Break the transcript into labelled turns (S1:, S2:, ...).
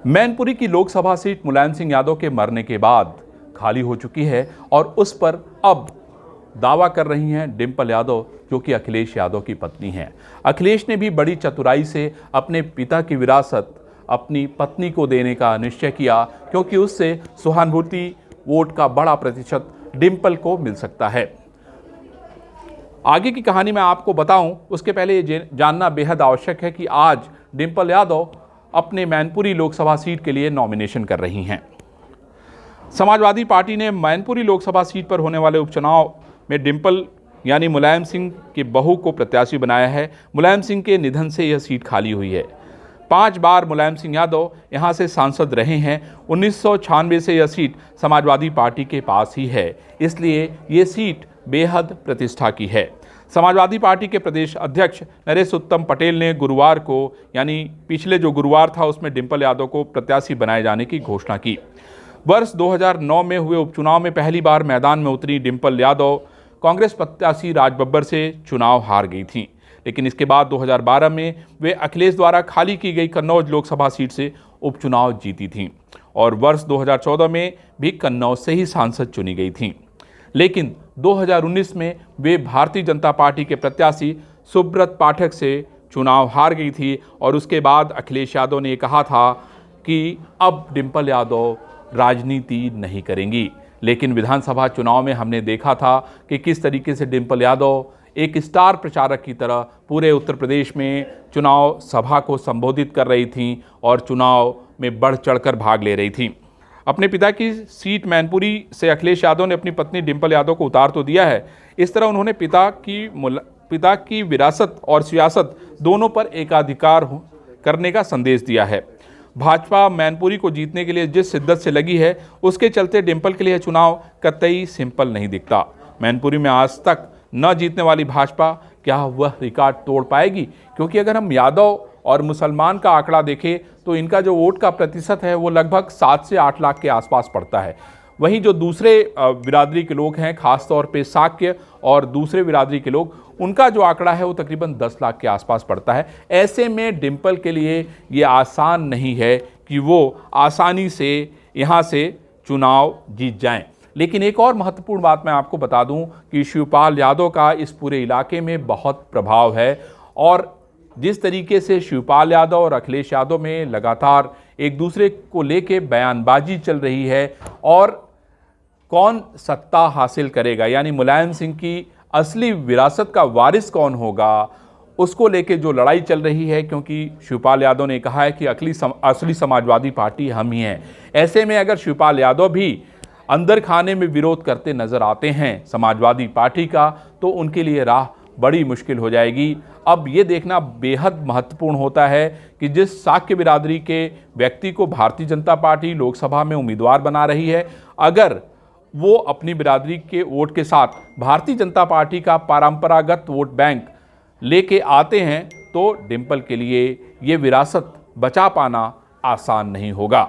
S1: मैनपुरी की लोकसभा सीट मुलायम सिंह यादव के मरने के बाद खाली हो चुकी है और उस पर अब दावा कर रही हैं डिंपल यादव, जो कि अखिलेश यादव की पत्नी हैं। अखिलेश ने भी बड़ी चतुराई से अपने पिता की विरासत अपनी पत्नी को देने का निश्चय किया, क्योंकि उससे सहानुभूति वोट का बड़ा प्रतिशत डिंपल को मिल सकता है। आगे की कहानी मैं आपको बताऊं, उसके पहले ये जानना बेहद आवश्यक है कि आज डिंपल यादव अपने मैनपुरी लोकसभा सीट के लिए नॉमिनेशन कर रही हैं। समाजवादी पार्टी ने मैनपुरी लोकसभा सीट पर होने वाले उपचुनाव में डिंपल यानी मुलायम सिंह की बहू को प्रत्याशी बनाया है। मुलायम सिंह के निधन से यह सीट खाली हुई है। 5 बार मुलायम सिंह यादव यहां से सांसद रहे हैं। 1996 से यह सीट समाजवादी पार्टी के पास ही है, इसलिए ये सीट बेहद प्रतिष्ठा की है। समाजवादी पार्टी के प्रदेश अध्यक्ष नरेश उत्तम पटेल ने गुरुवार को, यानी पिछले जो गुरुवार था, उसमें डिंपल यादव को प्रत्याशी बनाए जाने की घोषणा की। वर्ष 2009 में हुए उपचुनाव में पहली बार मैदान में उतरी डिंपल यादव कांग्रेस प्रत्याशी राज बब्बर से चुनाव हार गई थीं, लेकिन इसके बाद 2012 में वे अखिलेश द्वारा खाली की गई कन्नौज लोकसभा सीट से उपचुनाव जीती थीं और वर्ष 2014 में भी कन्नौज से ही सांसद चुनी गई थीं। लेकिन 2019 में वे भारतीय जनता पार्टी के प्रत्याशी सुब्रत पाठक से चुनाव हार गई थी और उसके बाद अखिलेश यादव ने कहा था कि अब डिंपल यादव राजनीति नहीं करेंगी। लेकिन विधानसभा चुनाव में हमने देखा था कि किस तरीके से डिंपल यादव एक स्टार प्रचारक की तरह पूरे उत्तर प्रदेश में चुनाव सभा को संबोधित कर रही थीं और चुनाव में बढ़ चढ़कर भाग ले रही थीं। अपने पिता की सीट मैनपुरी से अखिलेश यादव ने अपनी पत्नी डिंपल यादव को उतार तो दिया है। इस तरह उन्होंने पिता की विरासत और सियासत दोनों पर एकाधिकार करने का संदेश दिया है। भाजपा मैनपुरी को जीतने के लिए जिस शिद्दत से लगी है, उसके चलते डिंपल के लिए चुनाव कतई सिंपल नहीं दिखता। मैनपुरी में आज तक न जीतने वाली भाजपा क्या वह रिकॉर्ड तोड़ पाएगी? क्योंकि अगर हम यादव और मुसलमान का आंकड़ा देखें तो इनका जो वोट का प्रतिशत है वो लगभग 7 से 8 लाख के आसपास पड़ता है। वहीं जो दूसरे बिरादरी के लोग हैं, खासतौर पे शाक्य और दूसरे बिरादरी के लोग, उनका जो आंकड़ा है वो तकरीबन 10 लाख के आसपास पड़ता है। ऐसे में डिंपल के लिए ये आसान नहीं है कि वो आसानी से यहाँ से चुनाव जीत जाएं। लेकिन एक और महत्वपूर्ण बात मैं आपको बता दूं कि शिवपाल यादव का इस पूरे इलाके में बहुत प्रभाव है और जिस तरीके से शिवपाल यादव और अखिलेश यादव में लगातार एक दूसरे को लेके बयानबाजी चल रही है और कौन सत्ता हासिल करेगा, यानी मुलायम सिंह की असली विरासत का वारिस कौन होगा, उसको लेके जो लड़ाई चल रही है। क्योंकि शिवपाल यादव ने कहा है कि असली समाजवादी पार्टी हम ही हैं। ऐसे में अगर शिवपाल यादव भी अंदर खाने में विरोध करते नजर आते हैं समाजवादी पार्टी का, तो उनके लिए राह बड़ी मुश्किल हो जाएगी। अब ये देखना बेहद महत्वपूर्ण होता है कि जिस शाक्य बिरादरी के व्यक्ति को भारतीय जनता पार्टी लोकसभा में उम्मीदवार बना रही है, अगर वो अपनी बिरादरी के वोट के साथ भारतीय जनता पार्टी का परंपरागत वोट बैंक लेके आते हैं, तो डिंपल के लिए ये विरासत बचा पाना आसान नहीं होगा।